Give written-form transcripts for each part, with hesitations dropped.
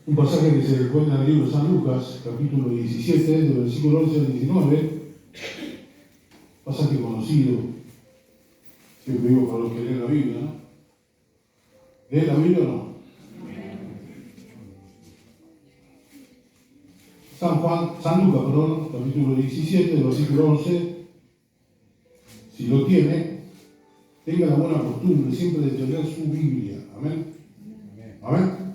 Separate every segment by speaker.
Speaker 1: Un pasaje que se encuentra en el libro de San Lucas, capítulo 17, del versículo 11 al 19, pasaje conocido, siempre digo para los que leen la Biblia, ¿no? ¿Leen la Biblia o no? San Lucas, capítulo 17, versículo 11, si lo tiene, tenga la buena costumbre siempre de tener su Biblia. Amén. Amén.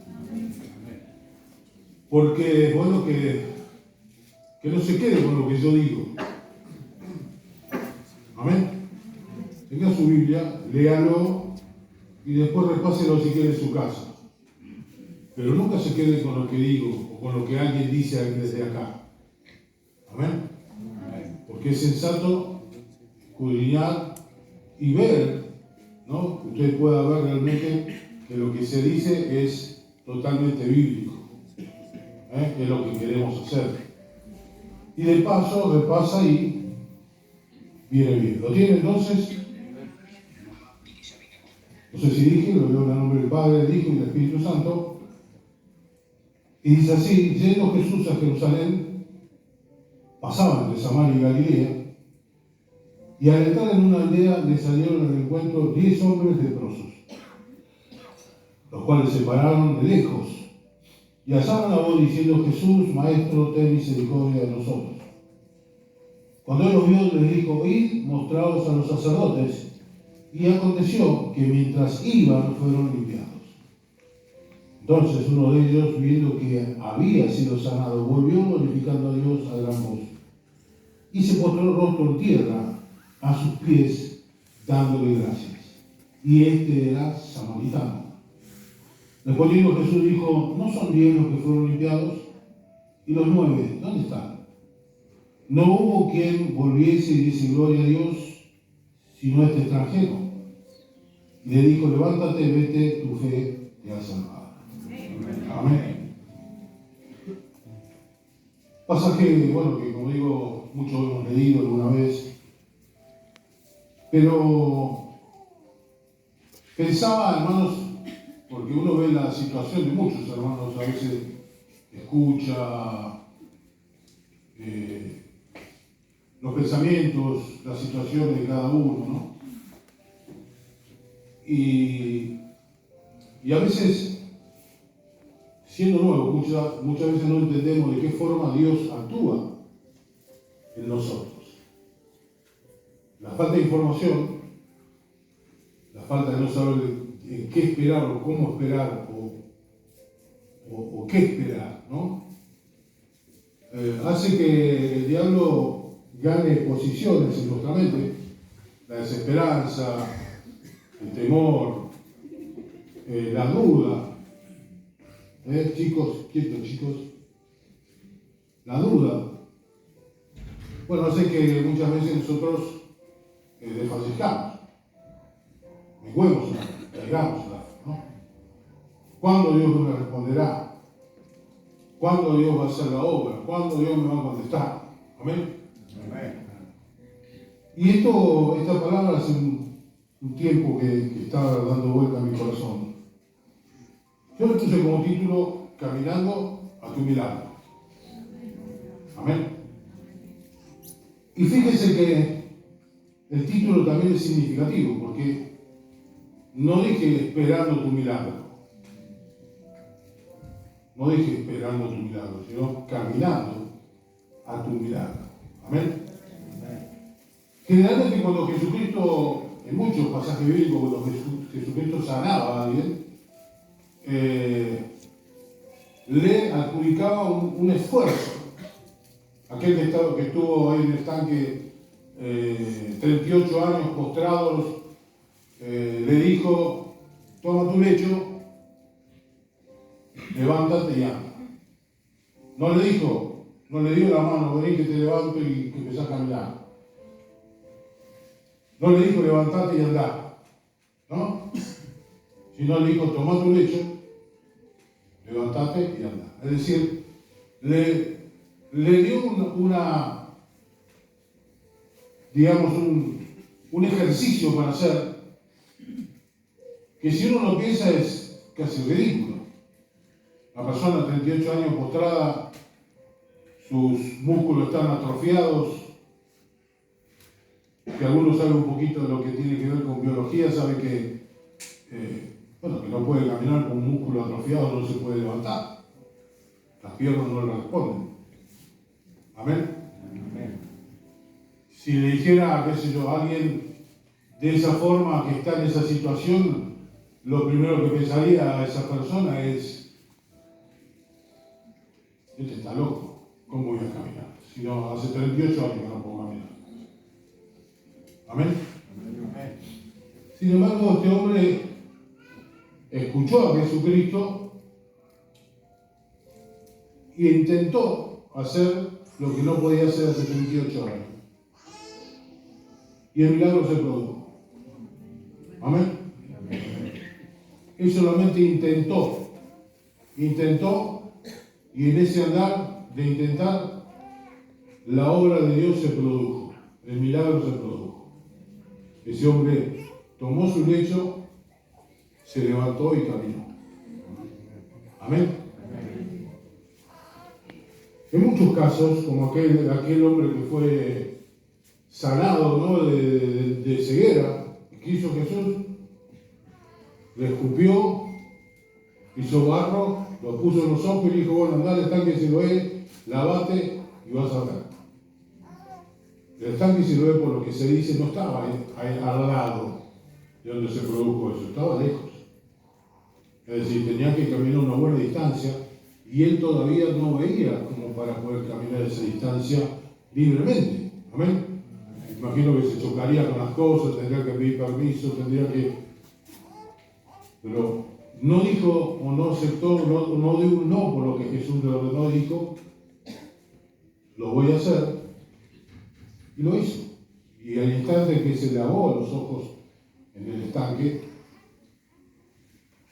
Speaker 1: Porque es bueno que no se quede con lo que yo digo. Amén. Tenga su Biblia, léalo y después repáselo si quiere en su casa. Pero nunca se quede con lo que digo o con lo que alguien dice desde acá. Amén. Porque es sensato escudriñar y ver, ¿no? Que usted pueda ver realmente que lo que se dice es totalmente bíblico. Que es lo que queremos hacer. Y de paso repasa y viene bien. ¿Lo tiene entonces? No sé si dije, lo leo en el nombre del Padre, del Hijo y del Espíritu Santo. Y dice así: yendo Jesús a Jerusalén, pasaba entre Samaria y Galilea, y al entrar en una aldea le salieron al encuentro 10 hombres leprosos, los cuales se pararon de lejos y alzaron la voz diciendo: Jesús, Maestro, ten misericordia de nosotros. Cuando él los vio, les dijo: id, mostraos a los sacerdotes. Y aconteció que mientras iban, fueron limpiados. Entonces uno de ellos, viendo que había sido sanado, volvió glorificando a Dios a gran voz, y se postró el rostro en tierra a sus pies, dándole gracias. Y este era samaritano. Respondiendo Jesús dijo: ¿no son 10 los que fueron limpiados? ¿Y los 9, dónde están? No hubo quien volviese y diese gloria a Dios, sino este extranjero. Y le dijo: levántate, vete, tu fe te ha salvado. Amén. Pasaje, bueno, que como digo, muchos hemos leído alguna vez, pero pensaba, hermanos, porque uno ve la situación de muchos hermanos, a veces escucha los pensamientos, las situaciones de cada uno, ¿no? Y a veces, siendo nuevo, muchas veces no entendemos de qué forma Dios actúa en nosotros. La falta de información, la falta de no saber en qué esperar o cómo esperar o qué esperar, ¿no? Hace que el diablo gane posiciones en nuestra mente, la desesperanza, el temor, la duda. Chicos, quietos chicos. La duda. Bueno, hace que muchas veces nosotros desfallezcamos, neguemos, caigamos, ¿no? ¿Cuándo Dios me responderá? ¿Cuándo Dios va a hacer la obra? ¿Cuándo Dios me va a contestar? Amén. Amén. Y esta palabra hace un tiempo que estaba dando vuelta a mi corazón. Yo le puse como título: Caminando a tu milagro. Amén. Y fíjese que el título también es significativo, porque no dije esperando tu milagro. No dije esperando tu milagro, sino caminando a tu milagro. Amén. Generalmente cuando Jesucristo, en muchos pasajes bíblicos, cuando Jesucristo sanaba a alguien, le adjudicaba un esfuerzo. Aquel que estuvo ahí en el estanque 38 años postrados, le dijo: toma tu lecho, levántate y anda. No le dio la mano: vení que te levanto y que empezás a caminar. No le dijo: levantate y andá, ¿no? Sino le dijo: toma tu lecho, levantate y anda. Es decir, le dio un ejercicio para hacer, que si uno lo piensa es casi ridículo. La persona, 38 años postrada, sus músculos están atrofiados. Que algunos saben un poquito de lo que tiene que ver con biología, saben que, que no puede caminar con un músculo atrofiado, no se puede levantar. Las piernas no le responden. Amén. Amén. Si le dijera, qué sé yo, a alguien de esa forma que está en esa situación, lo primero que pensaría a esa persona es: este está loco, ¿cómo voy a caminar? Si no, hace 38 años que no puedo caminar. Amén. Amén. Sin embargo, este hombre escuchó a Jesucristo e intentó hacer lo que no podía hacer hace 38 años. Y el milagro se produjo. Amén. Él solamente intentó, y en ese andar de intentar, la obra de Dios se produjo, el milagro se produjo. Ese hombre tomó su lecho, se levantó y caminó. Amén. En muchos casos, como aquel hombre que fue sanado, ¿no?, de ceguera, ¿qué hizo Jesús? Le escupió, hizo barro, lo puso en los ojos y dijo: bueno, andá al estanque de Siloé, lavate y vas a ver. El estanque de Siloé, por lo que se dice, no estaba ahí al lado de donde se produjo eso, estaba lejos. Es decir, tenía que caminar una buena distancia y él todavía no veía como para poder caminar esa distancia libremente. Amén. Imagino que se chocaría con las cosas, tendría que pedir permiso, pero no dijo o no aceptó, no dio un no por lo que Jesús le ordenó, dijo: lo voy a hacer, y lo hizo. Y al instante que se lavó los ojos en el estanque,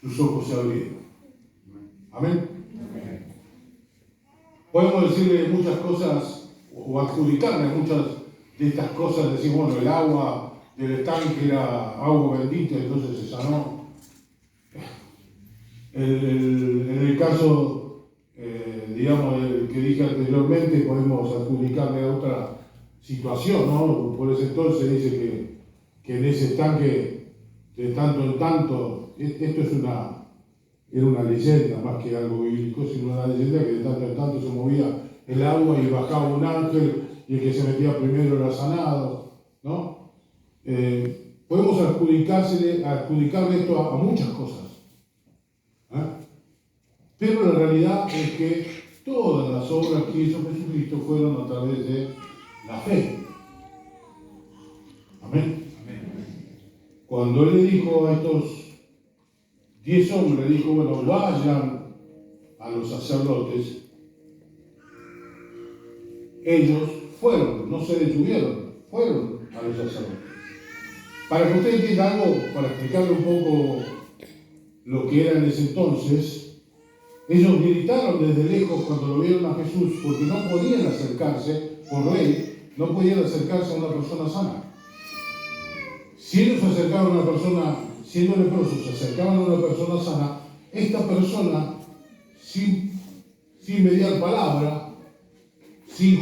Speaker 1: sus ojos se abrieron. Amén. Podemos decirle muchas cosas o adjudicarle muchas de estas cosas, decir: bueno, el agua del estanque era agua bendita, entonces se sanó. En el caso, digamos, el que dije anteriormente, podemos adjudicarle a otra situación, ¿no? Por ese entonces dice que en ese estanque, de tanto en tanto, esto era una leyenda más que algo bíblico, sino una leyenda que de tanto en tanto se movía el agua y bajaba un ángel y el que se metía primero era sanado, ¿no? Podemos adjudicarle esto a muchas cosas. Pero la realidad es que todas las obras que hizo Jesucristo fueron a través de la fe. Amén. Cuando él le dijo a estos 10 hombres, le dijo: bueno, vayan a los sacerdotes, ellos fueron, no se detuvieron, fueron a los sacerdotes. Para que usted entienda algo, para explicarle un poco lo que era en ese entonces, ellos gritaron desde lejos cuando lo vieron a Jesús, porque no podían acercarse, por ley, no podían acercarse a una persona sana. Si ellos se acercaban a una persona, siendo leprosos, se acercaban a una persona sana, esta persona, sin mediar palabra, sin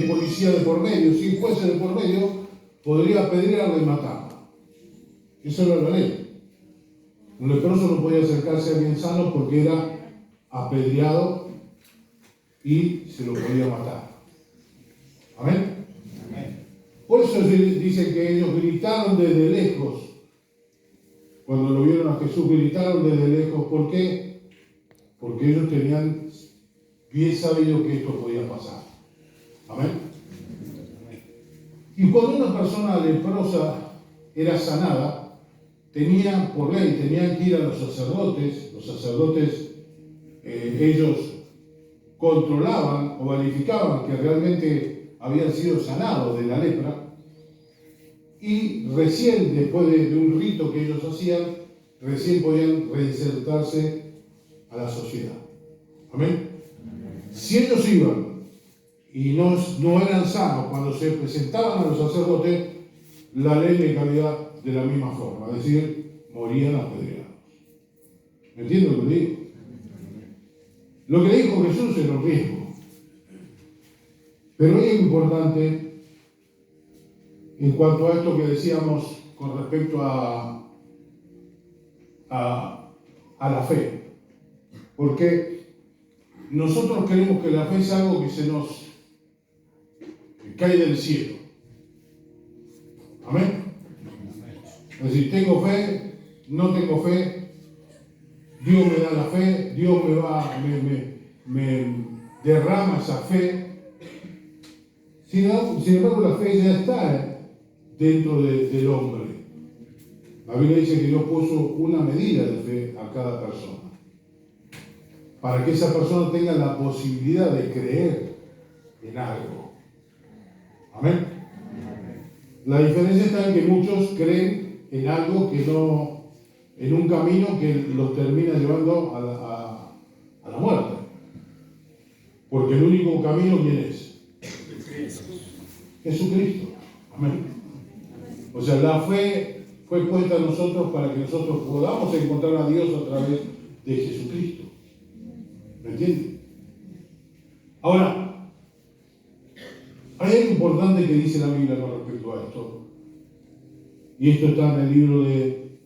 Speaker 1: policía de por medio, sin jueces de por medio, podría apedrearlo y matarlo. Eso era la ley. Un leproso no podía acercarse a alguien sano porque era apedreado y se lo podía matar. Amén. Por eso dice que ellos gritaron desde lejos. Cuando lo vieron a Jesús, gritaron desde lejos. ¿Por qué? Porque ellos tenían bien sabido que esto podía pasar. Amén. Y cuando una persona leprosa era sanada, por ley, tenían que ir a los sacerdotes. Los sacerdotes, ellos controlaban o verificaban que realmente habían sido sanados de la lepra, y recién, después de un rito que ellos hacían, recién podían reinsertarse a la sociedad. Amén. Si ellos iban y no eran sanos cuando se presentaban a los sacerdotes, la ley les caía de la misma forma, es decir, morían apedreados. ¿Me entienden lo que digo? Lo que dijo Jesús era un riesgo. Pero es importante en cuanto a esto que decíamos con respecto a la fe. Porque nosotros creemos que la fe es algo que se nos cae del cielo. Amén. Es decir, tengo fe, no tengo fe, Dios me da la fe, Dios me derrama esa fe. Sin embargo, la fe ya está dentro del hombre. La Biblia dice que Dios puso una medida de fe a cada persona, para que esa persona tenga la posibilidad de creer en algo. Amén. La diferencia está en que muchos creen en algo que no, en un camino que los termina llevando a la muerte. Porque el único camino, ¿quién es? Jesucristo. Amén. O sea, la fe fue puesta en nosotros para que nosotros podamos encontrar a Dios a través de Jesucristo. ¿Me entienden? Ahora, hay algo importante que dice la Biblia con respecto a esto. Y esto está en el libro de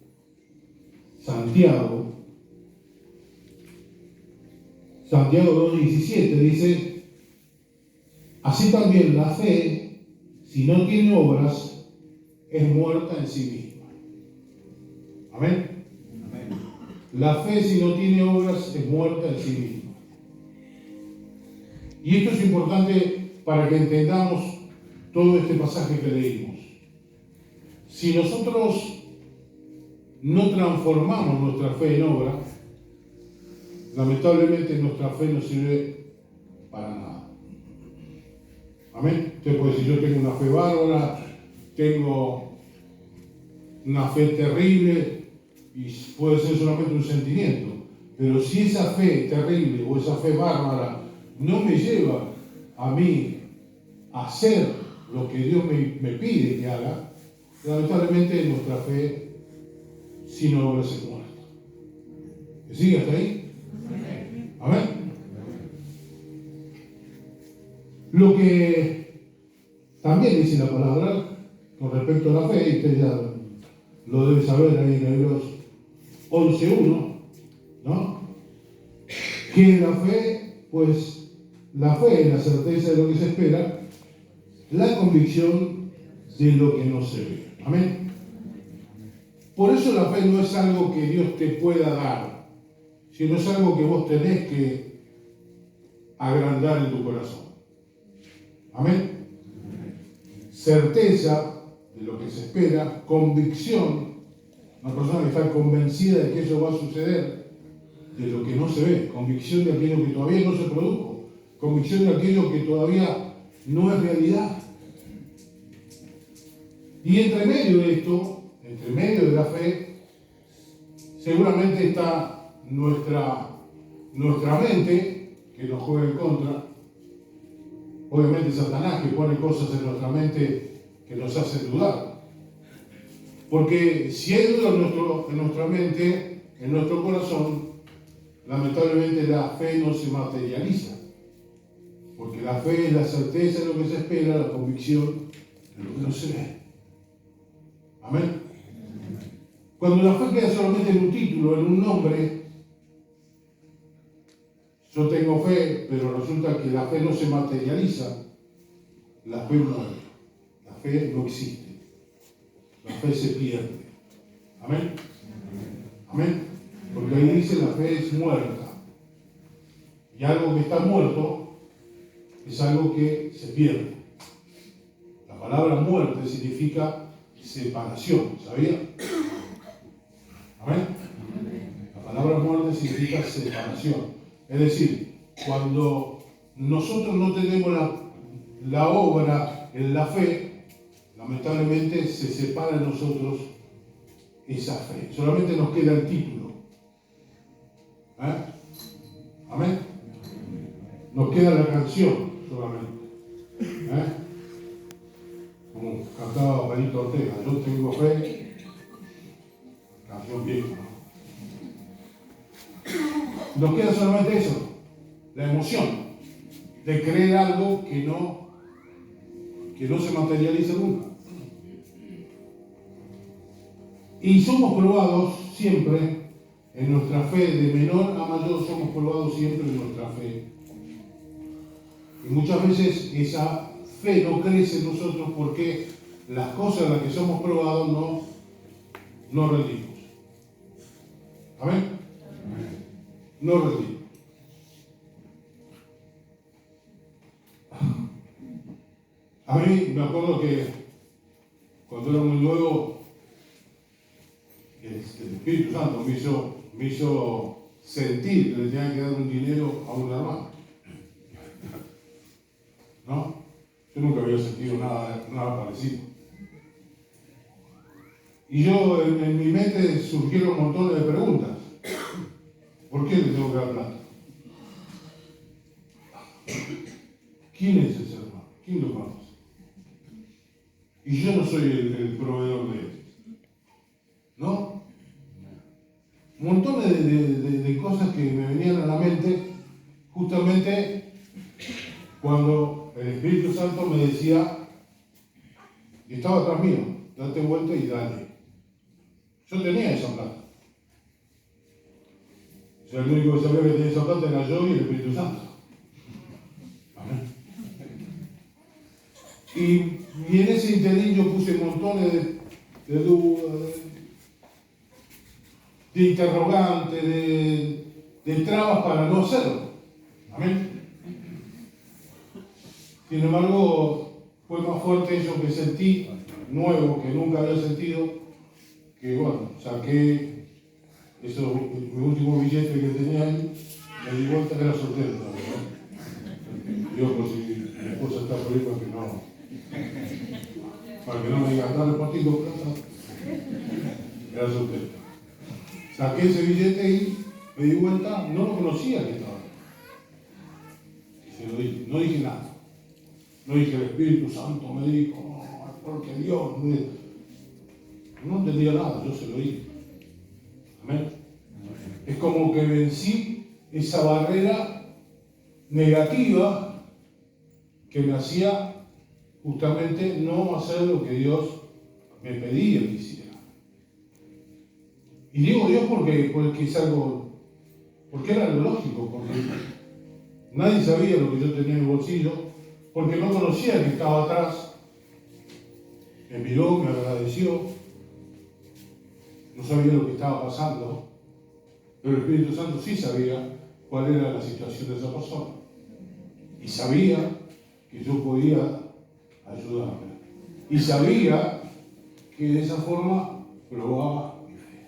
Speaker 1: Santiago. Santiago 2:17 dice: así también la fe, si no tiene obras, es muerta en sí misma. Amén. Amén. La fe, si no tiene obras, es muerta en sí misma. Y esto es importante para que entendamos todo este pasaje que leímos. Si nosotros no transformamos nuestra fe en obra, lamentablemente nuestra fe no sirve para nada. Amén. Usted puede decir: yo tengo una fe bárbara, tengo una fe terrible, y puede ser solamente un sentimiento. Pero si esa fe terrible o esa fe bárbara no me lleva a mí a hacer lo que Dios me pide que haga, lamentablemente nuestra fe sin obras es muerta. ¿Me sigue hasta ahí? Amén. Lo que también dice la palabra con respecto a la fe, y usted ya lo debe saber ahí en Hebreos 11:1, ¿no? Que la fe, pues, la fe es la certeza de lo que se espera, la convicción de lo que no se ve. Amén. Por eso la fe no es algo que Dios te pueda dar, sino es algo que vos tenés que agrandar en tu corazón. Amén. Certeza de lo que se espera, convicción, una persona que está convencida de que eso va a suceder, de lo que no se ve, convicción de aquello que todavía no se produjo, convicción de aquello que todavía no es realidad. Y entre medio de esto, entre medio de la fe, seguramente está nuestra mente, que nos juega en contra. Obviamente Satanás, que pone cosas en nuestra mente que nos hacen dudar. Porque si hay duda en nuestra mente, en nuestro corazón, lamentablemente la fe no se materializa. Porque la fe es la certeza de lo que se espera, la convicción de lo que no se ve. Amén. Cuando la fe queda solamente en un título, en un nombre, yo tengo fe, pero resulta que la fe no se materializa, la fe muere. La fe no existe. La fe se pierde. Amén. Amén. Porque ahí dice: la fe es muerta. Y algo que está muerto es algo que se pierde. La palabra muerte significa separación, ¿sabía? Amén. La palabra muerte significa separación. Es decir, cuando nosotros no tenemos la obra en la fe, lamentablemente se separa de nosotros esa fe. Solamente nos queda el título. Amén. Nos queda la canción solamente. Como cantaba Benito Ortega: yo tengo fe. Canción vieja, ¿no? Nos queda solamente eso. la emoción de creer algo que no se materializa nunca. Y somos probados siempre en nuestra fe, de menor a mayor somos probados siempre en nuestra fe. Y muchas veces esa fe no crece en nosotros porque las cosas en las que somos probados no rendimos. ¿Amén? No rendimos. A mí me acuerdo que cuando era muy nuevo, el Espíritu Santo me hizo sentir que le tenía que dar un dinero a un hermano. ¿No? Yo nunca había sentido nada parecido. Y yo, en mi mente surgieron montones de preguntas. ¿Por qué le tengo que dar plata? ¿Quién es ese hermano? ¿Quién lo conoce? Y yo no soy el proveedor de él. ¿No? Montones de cosas que me venían a la mente justamente cuando el Espíritu Santo me decía, y estaba atrás mío, date vuelta y dale. Yo tenía esa plata. O sea, el único que sabía que tenía esa plata era yo y el Espíritu Santo. ¿Amén? Y en ese interín yo puse montones de dudas, de interrogantes, de trabas para no hacerlo. Amén. Sin embargo, fue más fuerte eso que sentí, nuevo, que nunca había sentido, que bueno, saqué mi último billete que tenía ahí, me di vuelta que era soltero todavía, ¿no? Yo, por si mi esposa está por ahí para que no me digan, dale partido plata, era soltero. Saqué ese billete y me di vuelta, no lo conocía que estaba. Se lo dije, no dije nada. No dije el Espíritu Santo me dijo, porque Dios me... No entendía nada, yo se lo dije. Amén. Es como que vencí esa barrera negativa que me hacía justamente no hacer lo que Dios me pedía que hiciera. Y digo Dios porque es algo, porque era lo lógico, porque nadie sabía lo que yo tenía en el bolsillo, porque no conocía que estaba atrás. Me miró, me agradeció, no sabía lo que estaba pasando, pero el Espíritu Santo sí sabía cuál era la situación de esa persona. Y sabía que yo podía ayudarle. Y sabía que de esa forma probaba mi fe.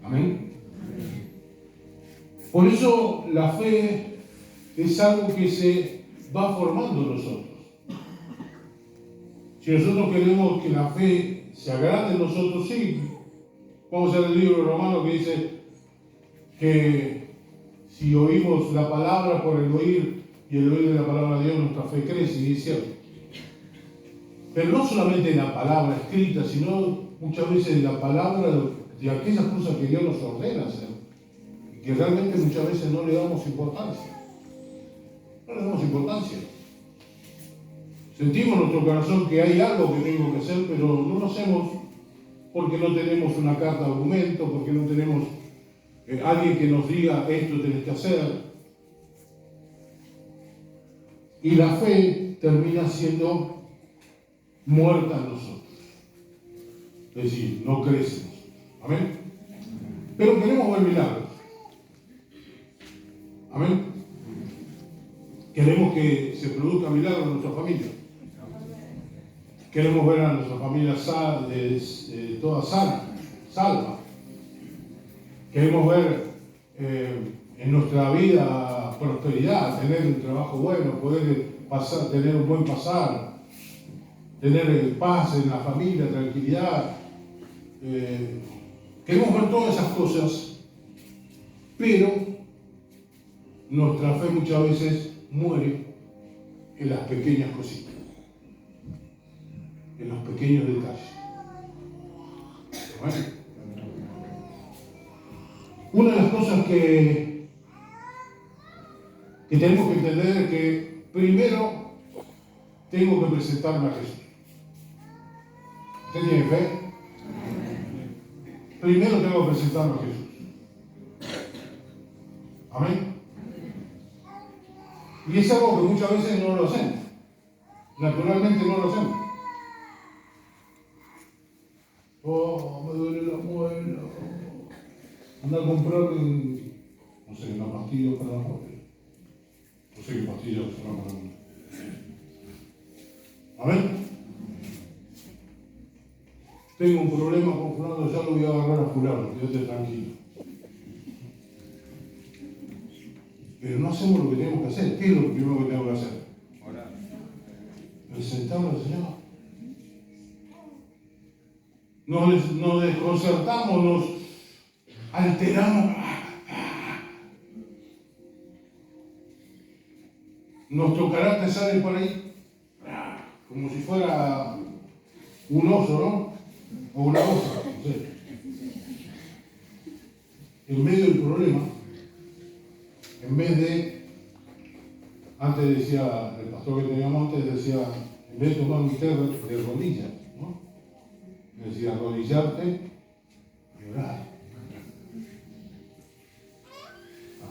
Speaker 1: Amén. Por eso la fe es algo que se va formando en nosotros. Si nosotros queremos que la fe se agrande en nosotros, sí. Vamos a ver el libro de Romanos que dice que si oímos la palabra por el oír y el oír de la palabra de Dios, nuestra fe crece, y es cierto. Pero no solamente en la palabra escrita, sino muchas veces en la palabra de aquellas cosas que Dios nos ordena hacer, y que realmente muchas veces no le damos importancia. No le damos importancia. Sentimos en nuestro corazón que hay algo que tengo que hacer, pero no lo hacemos porque no tenemos una carta de argumento, porque no tenemos alguien que nos diga esto tenés que hacer. Y la fe termina siendo muerta en nosotros. Es decir, no crece en nosotros. Amén. Pero queremos ver milagros. Amén. Queremos que se produzca milagros en nuestra familia. Queremos ver a nuestra familia toda sana, salva. Queremos ver en nuestra vida prosperidad, tener un trabajo bueno, poder tener un buen pasar, tener paz en la familia, tranquilidad. Queremos ver todas esas cosas, pero nuestra fe muchas veces muere en las pequeñas cositas, en los pequeños detalles. ¿Vale? Una de las cosas que que tenemos que entender que primero tengo que presentarme a Jesús. ¿Usted tiene fe? Primero tengo que presentarme a Jesús. Amén. Y es algo que muchas veces no lo hacemos. Naturalmente no lo hacemos. Oh, me duele la muela. Anda a comprar, no sé, una pastilla para la muela. No sé qué pastilla usará para la muela. Amén. Tengo un problema con fulano, ya lo voy a agarrar a fulano, quédate tranquilo. Pero no hacemos lo que tenemos que hacer. ¿Qué es lo primero que tengo que hacer? Orar. Presentarlo al Señor. Nos desconcertamos, nos alteramos. Nos tocará que sale por ahí como si fuera un oso, ¿no? O una osa, no sé. En medio del problema, en vez de, antes decía, el pastor que teníamos antes decía, en vez de tomar un té de rodillas, ¿no? Decía, arrodillarte y orar.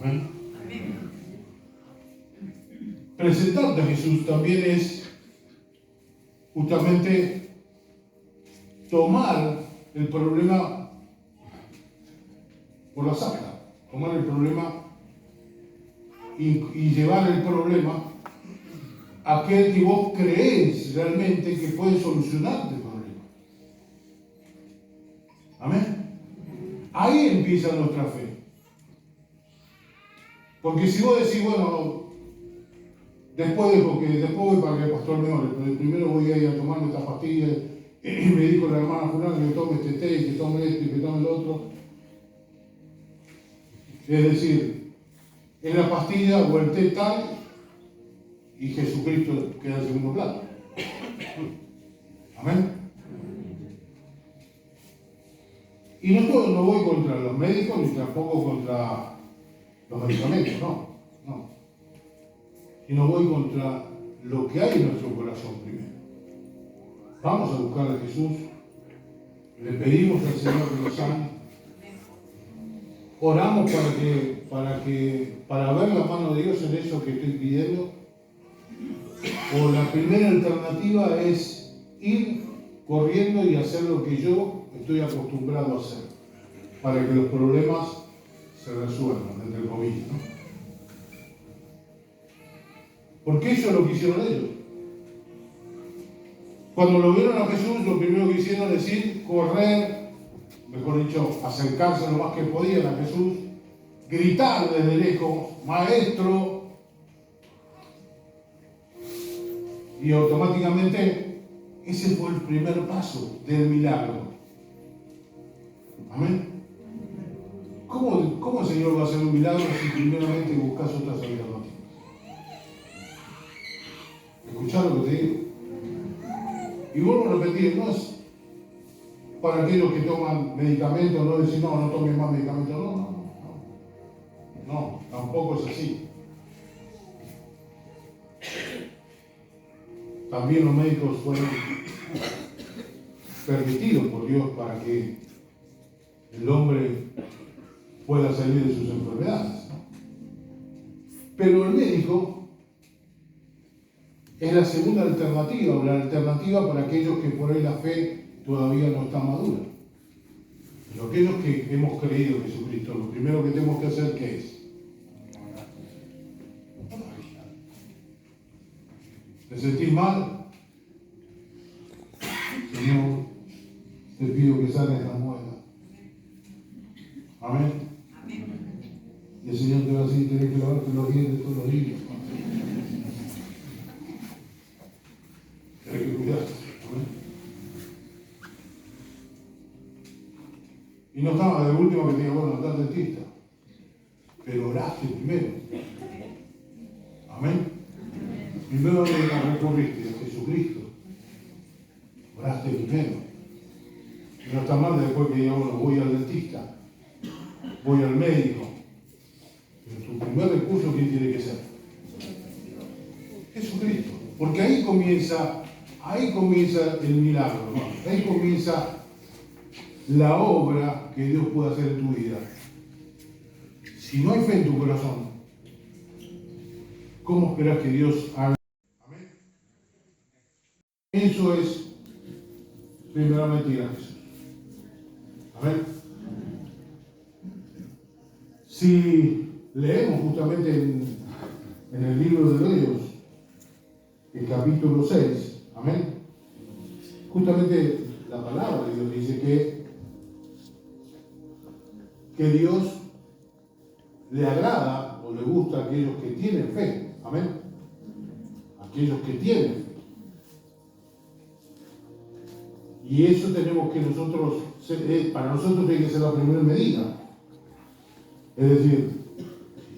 Speaker 1: Amén. Presentarte a Jesús también es justamente tomar el problema por la saca, tomar el problema y llevar el problema a aquel que vos creés realmente que puede solucionarte el problema. Amén. Ahí empieza nuestra fe. Porque si vos decís, bueno, después voy para que el pastor me ore, pero primero voy a ir a tomarme estas pastillas y me dijo la hermana fulana que tome este té, que tome esto y que tome el otro. Es decir, es la pastilla o el té tal y Jesucristo queda en segundo plano. Amén. Y no voy contra los médicos ni tampoco contra los medicamentos, no. Sino voy contra lo que hay en nuestro corazón primero. Vamos a buscar a Jesús, le pedimos al Señor que nos sane, oramos para ver la mano de Dios en eso que estoy pidiendo. O la primera alternativa es ir corriendo y hacer lo que yo estoy acostumbrado a hacer, para que los problemas se resuelvan, entre comillas, ¿no? Porque eso es lo que hicieron ellos. Cuando lo vieron a Jesús, lo primero que hicieron es ir, correr, mejor dicho, acercarse lo más que podían a Jesús, gritar desde lejos, Maestro, y automáticamente ese fue el primer paso del milagro. Amén. ¿Cómo el Señor va a hacer un milagro si primeramente buscas otras alternativas? ¿Escuchá lo que te digo? Y vuelvo a repetir, no es para aquellos que toman medicamentos, no decir, no tomen más medicamentos, no, tampoco es así. También los médicos fueron permitidos por Dios para que el hombre pueda salir de sus enfermedades, ¿no? Pero el médico es la segunda alternativa, o la alternativa para aquellos que por ahí la fe todavía no está madura. Pero aquellos que hemos creído en Jesucristo, lo primero que tenemos que hacer, ¿qué es? ¿Te sentís mal? Señor, te pido que sanes la muela. Amén. Y el Señor te va a decir, tenés que lavarte los dientes todos los días. Hay que cuidarse. Y no estaba de último que tenía, bueno, andar al dentista. Pero oraste primero. Amén. Primero le recurriste a Jesucristo. Oraste primero. Y no está mal después que diga, bueno, voy al dentista, voy al médico. Pero tu primer recurso, ¿quién tiene que ser? Porque ahí comienza el milagro, hermano. Ahí comienza la obra que Dios puede hacer en tu vida. Si no hay fe en tu corazón, ¿cómo esperas que Dios haga? Amén. Eso es primeramente ir a Jesús. Amén. Si leemos justamente en el libro de Hebreos, el capítulo 6, amén, justamente la palabra de Dios dice que Dios le agrada o le gusta a aquellos que tienen fe, amén, aquellos que tienen fe. Y eso tenemos que nosotros, para nosotros tiene que ser la primera medida. Es decir,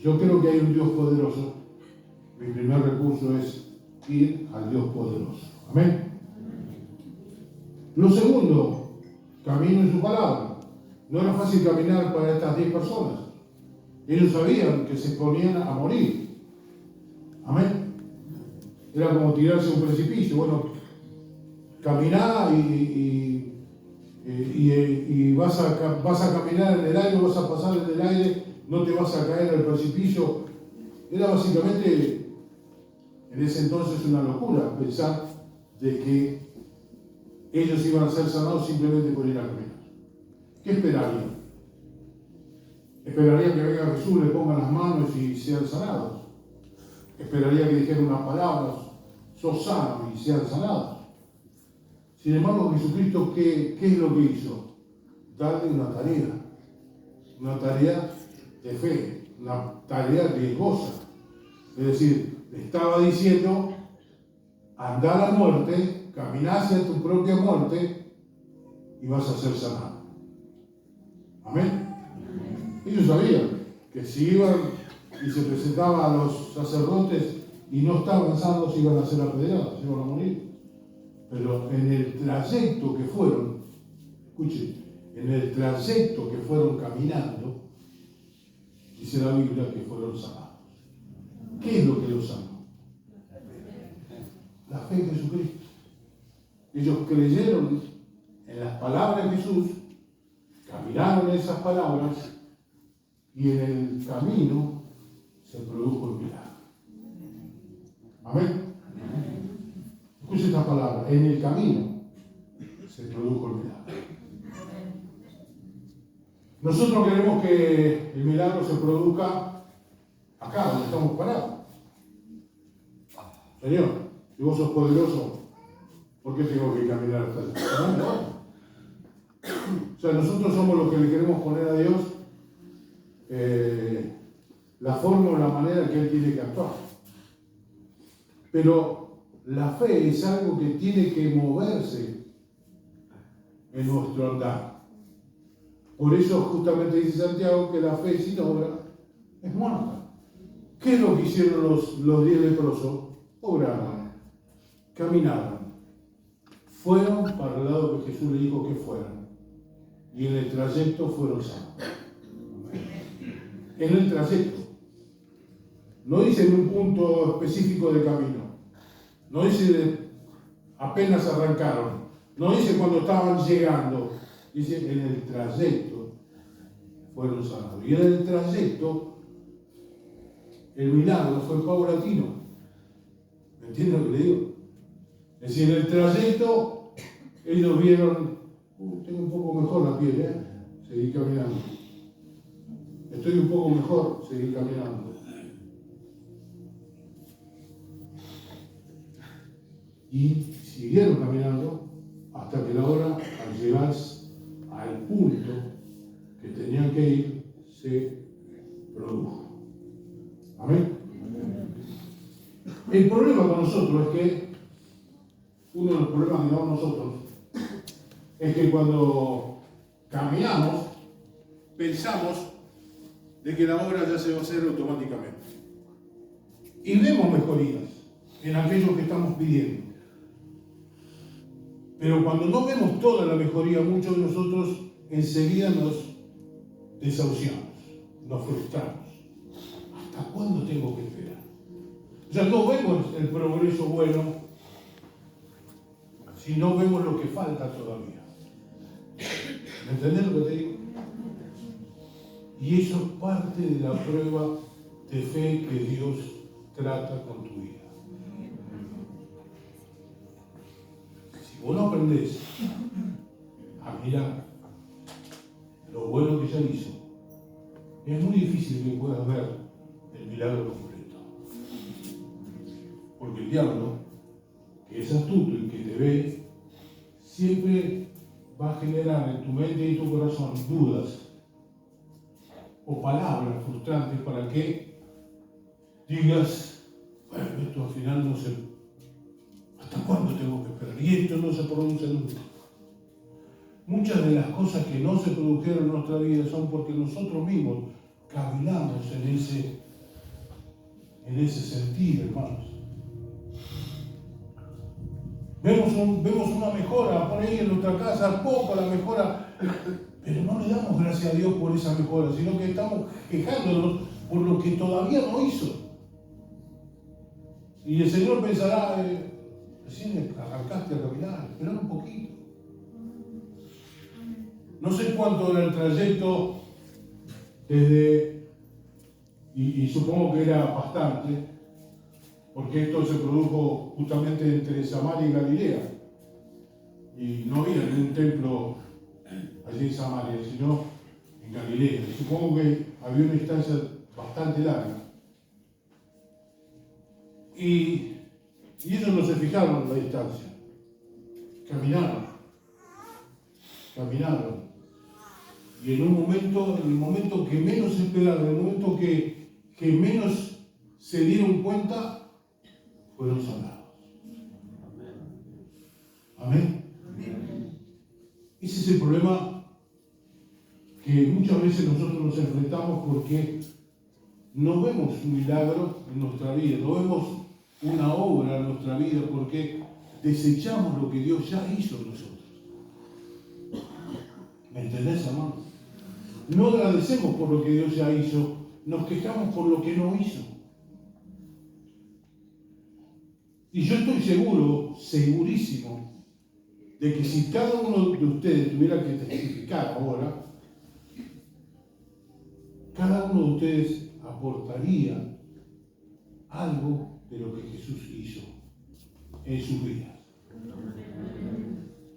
Speaker 1: yo creo que hay un Dios poderoso, mi primer recurso es ir al Dios poderoso. Amén. Lo segundo, camino en su palabra. No era fácil caminar para estas 10 personas. Ellos sabían que se ponían a morir. Amén. Era como tirarse a un precipicio. Bueno, caminá y vas a caminar en el aire, vas a pasar en el aire, no te vas a caer al precipicio. Era básicamente en ese entonces una locura pensar de que ellos iban a ser sanados simplemente por ir a caminar. ¿Qué esperarían? Esperarían que venga Jesús, le pongan las manos y sean sanados. Esperaría que dijera unas palabras, sos sano y sean sanados. Sin embargo, Jesucristo, ¿qué es lo que hizo? Darle una tarea de fe, una tarea riesgosa. Es decir, le estaba diciendo, anda a la muerte, camina hacia tu propia muerte y vas a ser sanado. Amén. Ellos sabían que si iban y se presentaban a los sacerdotes y no estaban sanos, iban a ser apedreados, iban a morir. Pero en el trayecto que fueron, escuchen, en el trayecto que fueron caminando, dice la Biblia que fueron sanados. ¿Qué es lo que los sanó? La fe en Jesucristo. Ellos creyeron en las palabras de Jesús, caminaron esas palabras y en el camino se produjo el milagro. Amén. Escuche esta palabra, en el camino se produjo el milagro. Nosotros queremos que el milagro se produzca acá, donde estamos parados. Señor, si vos sos poderoso, ¿por qué tengo que caminar hasta allá? No. O sea, nosotros somos los que le queremos poner a Dios la forma o la manera que Él tiene que actuar. Pero la fe es algo que tiene que moverse en nuestro andar. Por eso justamente dice Santiago que la fe sin obra es muerta. ¿Qué es lo que hicieron los 10 leprosos? Obraron, caminaron, fueron para el lado que Jesús le dijo que fueran. Y en el trayecto fueron sanos. En el trayecto. No dice en un punto específico de camino. No dice apenas arrancaron. No dice cuando estaban llegando. Dice en el trayecto fueron sanados. Y en el trayecto el milagro fue paulatino. ¿Me entienden lo que le digo? Es decir, en el trayecto ellos vieron, tengo un poco mejor la piel, seguí caminando. Estoy un poco mejor, seguí caminando. Y siguieron caminando hasta que la hora, al llegar al punto que tenían que ir, se produjo. Amén. El problema con nosotros es que, uno de los problemas que tenemos nosotros, es que cuando caminamos, pensamos de que la obra ya se va a hacer automáticamente. Y vemos mejorías en aquello que estamos pidiendo. Pero cuando no vemos toda la mejoría, muchos de nosotros enseguida nos desahuciamos, nos frustramos. ¿Hasta cuándo tengo que esperar? O sea, no vemos el progreso bueno si no vemos lo que falta todavía. ¿Me entendés lo que te digo? Y eso es parte de la prueba de fe que Dios trata con tu vida. Si vos no aprendés a mirar lo bueno que ya hizo, es muy difícil que puedas ver el milagro completo. Porque el diablo, que es astuto y que te ve, siempre va a generar en tu mente y en tu corazón dudas o palabras frustrantes para que digas, bueno, esto al final no sé, ¿hasta cuándo tengo que esperar? Y esto no se produce nunca. Muchas de las cosas que no se produjeron en nuestra vida son porque nosotros mismos caminamos en ese sentido, hermanos. Vemos una mejora por ahí en nuestra casa, poco la mejora, pero no le damos gracias a Dios por esa mejora, sino que estamos quejándonos por lo que todavía no hizo. Y el Señor pensará, recién arrancaste a caminar, espera un poquito. No sé cuánto era el trayecto desde, y supongo que era bastante, porque esto se produjo justamente entre Samaria y Galilea. Y no había un templo allí en Samaria, sino en Galilea. Y supongo que había una distancia bastante larga. Y ellos no se fijaron en la distancia. Caminaron. Y en el momento que menos esperaron, en el momento que menos se dieron cuenta, fueron sanados. Amén. Ese es el problema que muchas veces nosotros nos enfrentamos porque no vemos un milagro en nuestra vida, no vemos una obra en nuestra vida porque desechamos lo que Dios ya hizo en nosotros. ¿Me entendés, hermano? No agradecemos por lo que Dios ya hizo, nos quejamos por lo que no hizo. Y yo estoy segurísimo, de que si cada uno de ustedes tuviera que testificar ahora, cada uno de ustedes aportaría algo de lo que Jesús hizo en sus vidas.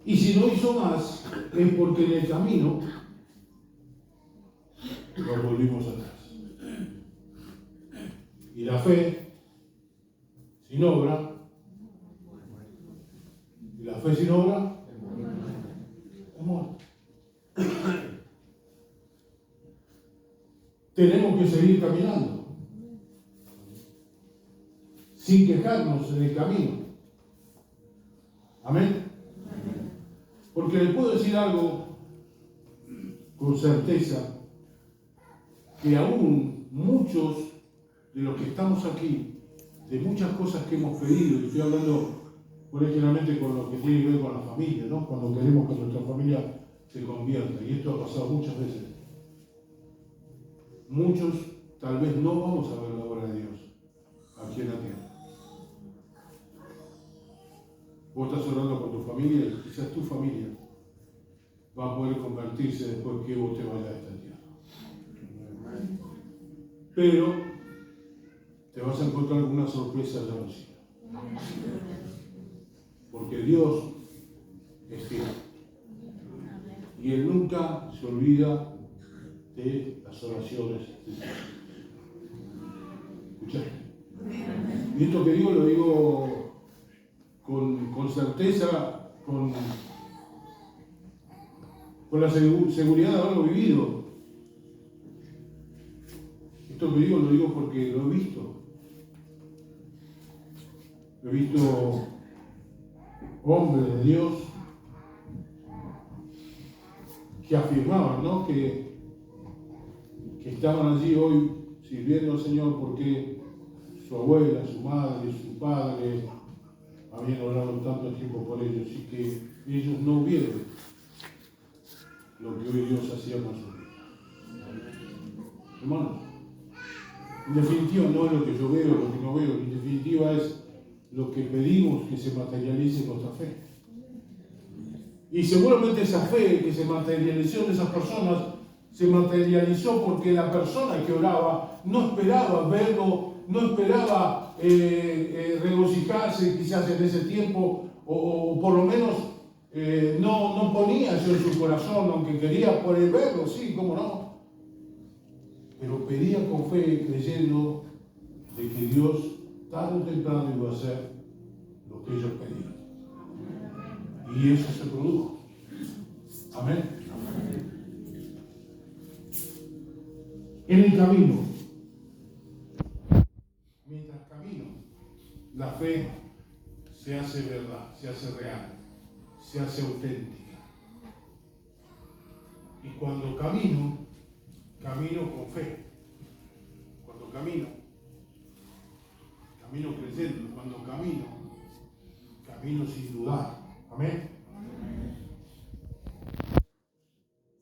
Speaker 1: Y si no hizo más, es porque en el camino nos volvimos atrás. Y la fe sin obra, es muerta. Tenemos que seguir caminando, sin quejarnos en el camino. Amén. Porque les puedo decir algo con certeza, que aún muchos de los que estamos aquí, de muchas cosas que hemos pedido, y estoy hablando originalmente con lo que tiene que ver con la familia, ¿no? Cuando queremos que nuestra familia se convierta, y esto ha pasado muchas veces. Muchos tal vez no vamos a ver la obra de Dios aquí en la tierra. Vos estás orando con tu familia y quizás tu familia va a poder convertirse después que vos te vayas de esta tierra. Pero te vas a encontrar con una sorpresa ya no sigue. Porque Dios es fiel. Y Él nunca se olvida de las oraciones de Dios. ¿Escuchaste? Y esto que digo lo digo con certeza, con la seguridad de haberlo vivido. Esto que digo lo digo porque lo he visto. He visto hombres de Dios que afirmaban, ¿no?, que estaban allí hoy sirviendo al Señor porque su abuela, su madre, su padre habían orado tanto tiempo por ellos y que ellos no vieron lo que hoy Dios hacía con su vida. Hermanos, En definitiva no es lo que yo veo, lo que no veo, en definitiva es lo que pedimos que se materialice nuestra fe. Y seguramente esa fe que se materializó en esas personas, se materializó porque la persona que oraba no esperaba verlo, no esperaba regocijarse quizás en ese tiempo, o por lo menos no ponía eso en su corazón, aunque quería por él verlo, sí, cómo no. Pero pedía con fe, creyendo de que Dios tarde o temprano iba a hacer lo que ellos pedían. Y eso se produjo. Amén. En el camino, mientras camino, la fe se hace verdad, se hace real, se hace auténtica. Y cuando camino con fe. Cuando camino creyendo. Cuando camino sin dudar. Amén.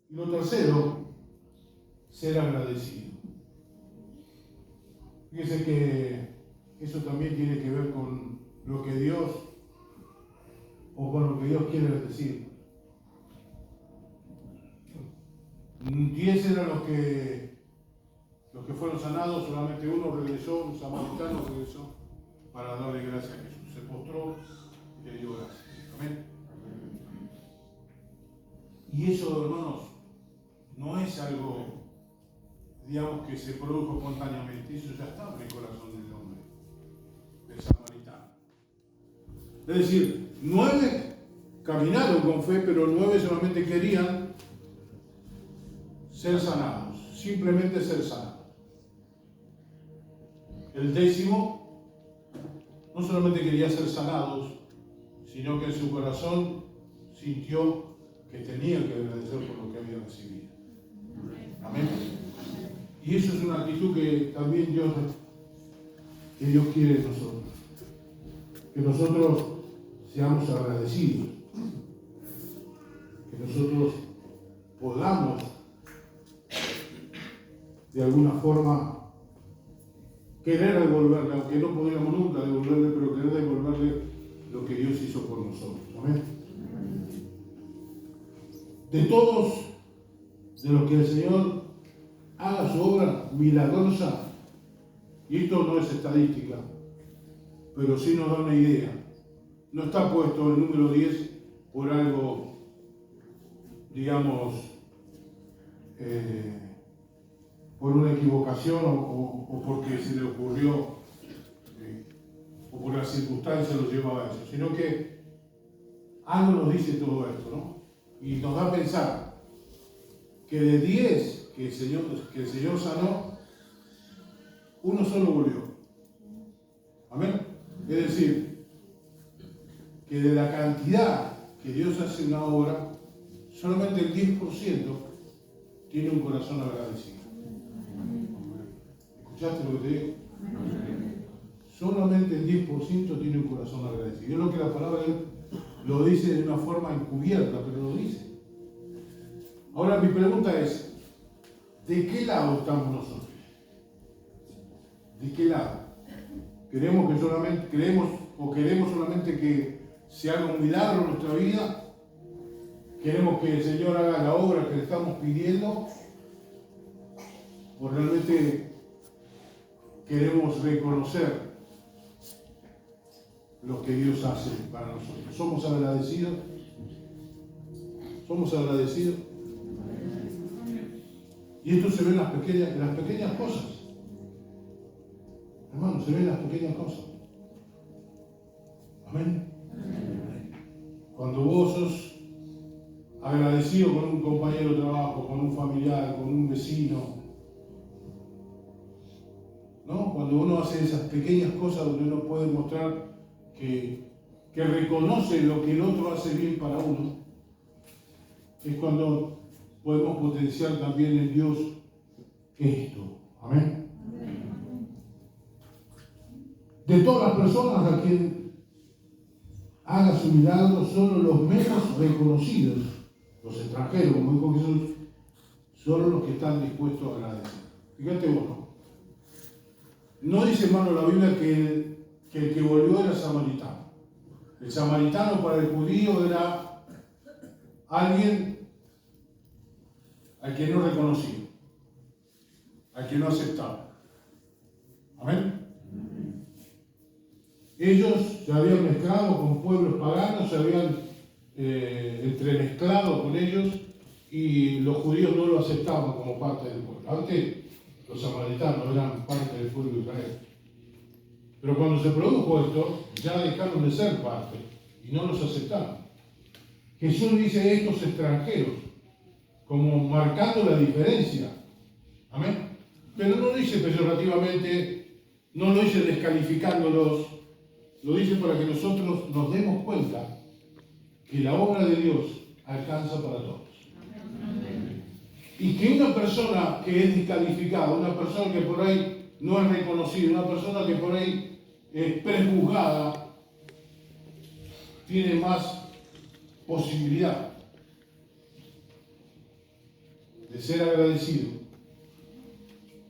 Speaker 1: Y lo tercero, ser agradecido. Fíjense que eso también tiene que ver con lo que Dios, o con lo que Dios quiere decir. 10 eran los que fueron sanados, solamente uno regresó, un samaritano regresó para darle gracias a Jesús. Se postró y le dio gracias. Amén. Y eso, hermanos, no es algo, digamos, que se produjo espontáneamente. Eso ya estaba en el corazón del hombre, del samaritano. Es decir, 9 caminaron con fe, pero 9 solamente querían ser sanados, simplemente ser sanados. El 10º no solamente quería ser sanados, sino que en su corazón sintió que tenía que agradecer por lo que había recibido. Amén. Y eso es una actitud que también Dios quiere de nosotros. Que nosotros seamos agradecidos. Que nosotros podamos, de alguna forma, querer devolverle, aunque no podríamos nunca devolverle, pero querer devolverle lo que Dios hizo por nosotros. Amén. De todos, de los que el Señor haga su obra milagrosa, y esto no es estadística, pero sí nos da una idea. No está puesto el número 10 por algo, digamos, por una equivocación o porque se le ocurrió, o por las circunstancias lo llevaba a eso, sino que algo nos dice todo esto, ¿no? Y nos da a pensar que de 10 que el Señor sanó, uno solo volvió. Amén. Es decir, que de la cantidad que Dios hace una obra, solamente el 10% tiene un corazón agradecido. ¿Escuchaste lo que te digo? Solamente el 10% tiene un corazón agradecido. Yo creo que la palabra lo dice de una forma encubierta, pero lo dice. Ahora mi pregunta es, ¿de qué lado estamos nosotros? ¿De qué lado? ¿Queremos solamente que se haga un milagro en nuestra vida? ¿Queremos que el Señor haga la obra que le estamos pidiendo? ¿O realmente queremos reconocer lo que Dios hace para nosotros? ¿Somos agradecidos? ¿Somos agradecidos? Y esto se ve en las pequeñas cosas. Hermano, se ven las pequeñas cosas. Amén. Cuando vos sos agradecido con un compañero de trabajo, con un familiar, con un vecino, ¿no? Cuando uno hace esas pequeñas cosas donde uno puede mostrar que reconoce lo que el otro hace bien para uno, es cuando podemos potenciar también en Dios esto. Amén. De todas las personas a quien haga su milagro, solo los menos reconocidos, los extranjeros, como dijo Jesús, solo los que están dispuestos a agradecer. Fíjate vos, ¿no? No dice, hermano, la Biblia que el que volvió era samaritano. El samaritano para el judío era alguien al que no reconocía, al que no aceptaba. Amén. Ellos se habían mezclado con pueblos paganos, se habían entremezclado con ellos y los judíos no lo aceptaban como parte del pueblo. Antes los samaritanos eran parte del pueblo de Israel. Pero cuando se produjo esto, ya dejaron de ser parte y no los aceptaron. Jesús dice estos extranjeros, como marcando la diferencia. Amén. Pero no lo dice peyorativamente, no lo dice descalificándolos, lo dice para que nosotros nos demos cuenta que la obra de Dios alcanza para todos. Y que una persona que es descalificada, una persona que por ahí no es reconocida, una persona que por ahí es prejuzgada, tiene más posibilidad de ser agradecido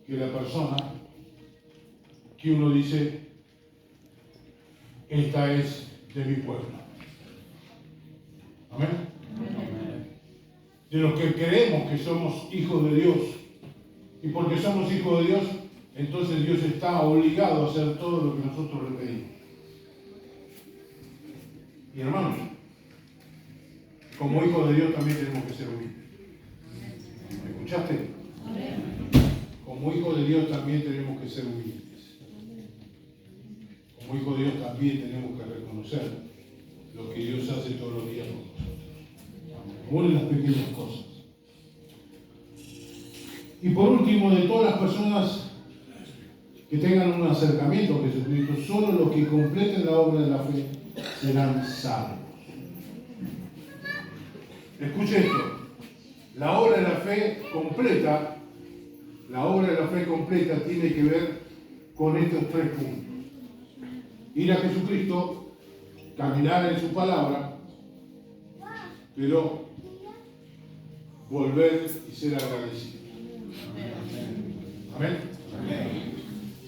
Speaker 1: que la persona que uno dice, esta es de mi pueblo. Amén. De los que creemos que somos hijos de Dios. Y porque somos hijos de Dios, entonces Dios está obligado a hacer todo lo que nosotros le pedimos. Y hermanos, como hijos de Dios también tenemos que ser humildes. ¿Me escuchaste? Como hijos de Dios también tenemos que ser humildes. Como hijos de Dios también tenemos que reconocer lo que Dios hace todos los días con nosotros. Aún en las pequeñas cosas. Y por último, de todas las personas que tengan un acercamiento a Jesucristo, solo los que completen la obra de la fe serán salvos. Escuche esto. La obra de la fe completa, tiene que ver con estos 3 puntos. Ir a Jesucristo, caminar en su palabra, pero volver y ser agradecido. Amén.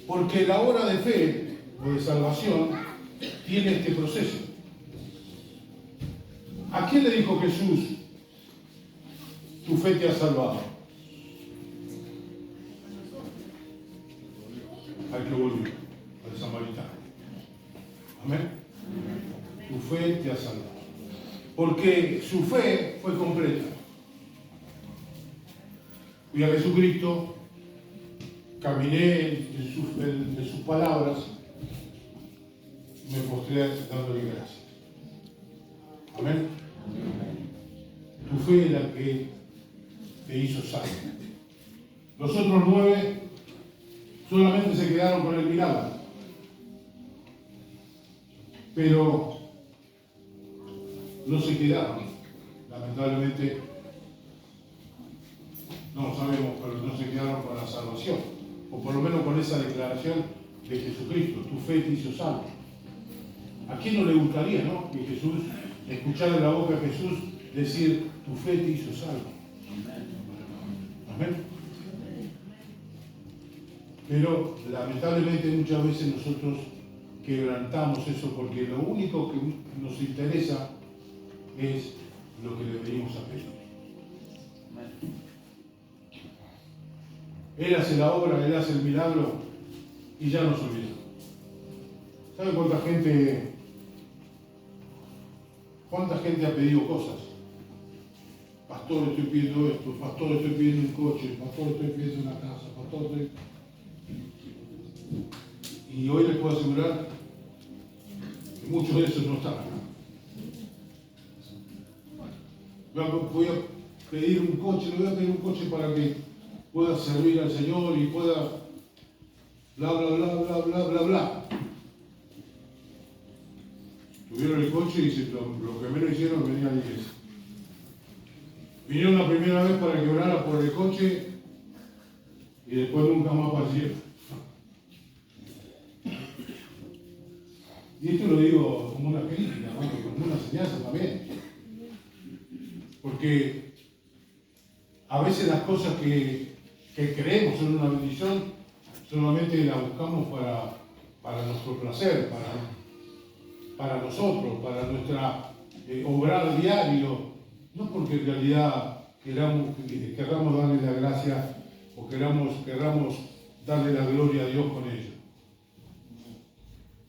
Speaker 1: Porque la obra de fe o de salvación tiene este proceso. ¿A quién le dijo Jesús, tu fe te ha salvado? Al que volvió, al samaritano. Amén. Tu fe te ha salvado. Porque su fe fue completa. Fui a Jesucristo, caminé en sus palabras, me postré dándole gracias. Amén. Tu fe es la que te hizo salvo. Los otros 9 solamente se quedaron con el milagro. Pero no se quedaron, lamentablemente, no sabemos, pero no se quedaron con la salvación, o por lo menos con esa declaración de Jesucristo, tu fe te hizo salvo. ¿A quién no le gustaría, no? Que Jesús, escuchar en la boca de Jesús decir, tu fe te hizo salvo. Amén. Pero lamentablemente muchas veces nosotros quebrantamos eso porque lo único que nos interesa es lo que le venimos a pedir. Él hace la obra, Él hace el milagro y ya nos olvida. ¿Sabe cuánta gente ha pedido cosas? Pastor, estoy pidiendo esto, pastor, estoy pidiendo un coche, pastor, estoy pidiendo una casa, pastor, estoy... Y hoy les puedo asegurar que muchos de esos no están acá. Voy a pedir un coche, le voy a pedir un coche para que pueda servir al Señor y pueda bla, bla, bla, bla, bla, bla, bla. Tuvieron el coche y lo que menos hicieron venir a la iglesia. Vinieron la primera vez para que orara por el coche y después nunca más aparecieron. Y esto lo digo como una crítica, ¿no? Como una enseñanza también. Porque a veces las cosas que creemos son una bendición solamente la buscamos para nuestro placer, para nosotros, para nuestra obrar diario, no porque en realidad queramos darle la gracia o queramos darle la gloria a Dios con ello.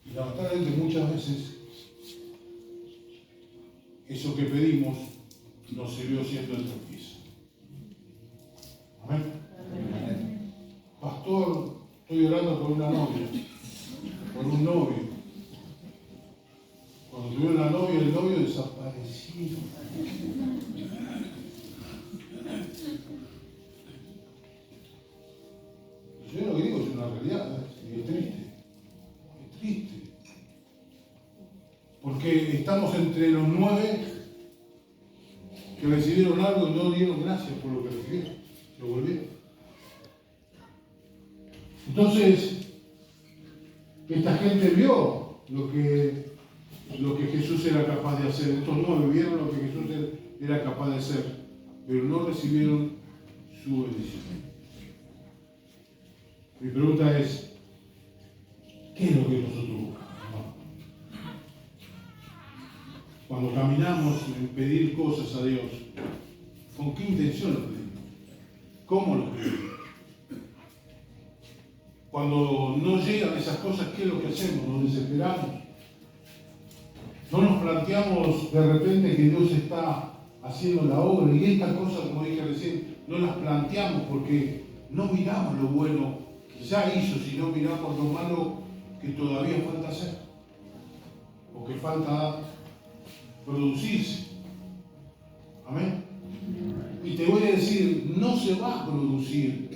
Speaker 1: Y lamentablemente muchas veces eso que pedimos nos sirvió siendo el tropiezo. Amén. Amén. Pastor, estoy orando por una novia, por un novio. Cuando tuvieron la novia, el novio desapareció. Yo lo que digo es una realidad, y es triste. Es triste. Porque estamos entre los 9 que recibieron algo y no dieron gracias por lo que recibieron. Lo volvieron. Entonces, esta gente vio lo que Jesús era capaz de hacer. Estos 9 vieron lo que Jesús era capaz de hacer, pero no recibieron su bendición. Mi pregunta es, ¿qué es lo que nosotros buscamos? Cuando caminamos en pedir cosas a Dios, ¿con qué intención lo pedimos? ¿Cómo lo pedimos? Cuando no llegan esas cosas, ¿qué es lo que hacemos? Nos desesperamos. No nos planteamos de repente que Dios está haciendo la obra, y estas cosas, como dije recién, no las planteamos porque no miramos lo bueno que ya hizo, sino miramos lo malo que todavía falta hacer o que falta producirse. Amén. Y te voy a decir, no se va a producir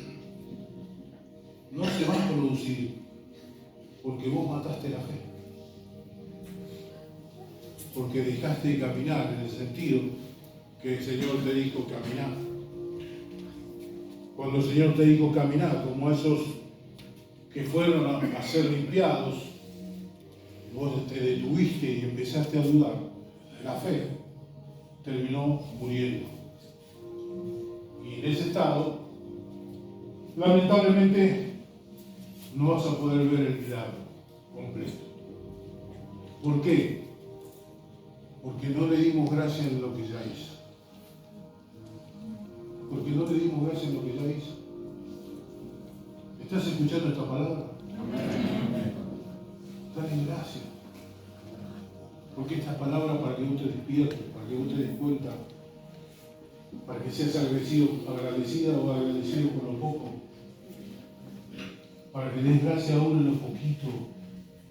Speaker 1: porque vos mataste la fe, porque dejaste de caminar en el sentido que el Señor te dijo caminar. Cuando el Señor te dijo caminar, como esos que fueron a ser limpiados, vos te detuviste y empezaste a dudar, la fe terminó muriendo. Y en ese estado, lamentablemente, no vas a poder ver el milagro completo. ¿Por qué? Porque no le dimos gracias en lo que ya hizo. Porque no le dimos gracias en lo que ya hizo. ¿Estás escuchando esta palabra? Amén. Dale gracias. Porque esta palabra para que vos te despiertes, para que vos te des cuenta, para que seas agradecida o agradecido con lo poco, para que des gracias aún en lo poquito.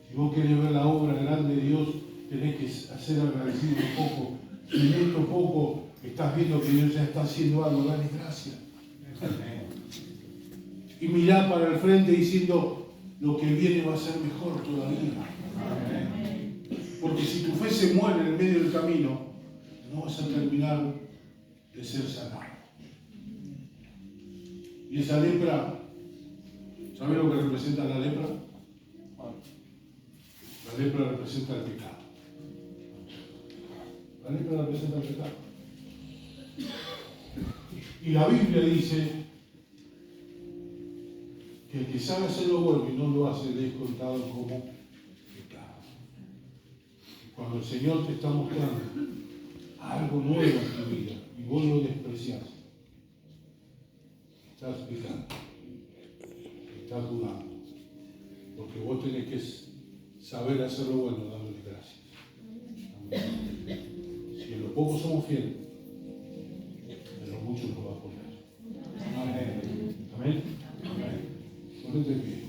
Speaker 1: Si vos querés ver la obra grande de Dios, tenés que ser agradecido un poco. Si en esto poco estás viendo que Dios ya está haciendo algo, dale gracias. Y mirá para el frente diciendo, lo que viene va a ser mejor todavía. Porque si tu fe se muere en el medio del camino, no vas a terminar de ser sanado. Y esa lepra, ¿sabes lo que representa la lepra? La lepra representa el pecado. La lepra representa el pecado. Y la Biblia dice que el que sabe hacer lo bueno y no lo hace le es contado como pecado. Cuando el Señor te está mostrando algo nuevo en tu vida y vos lo despreciás, estás pecando, estás dudando, porque vos tenés que saber hacer lo bueno dándole gracias. Si en lo poco somos fieles, en lo mucho nos va a poner. Amén. Amén. Amén. Ponete pie.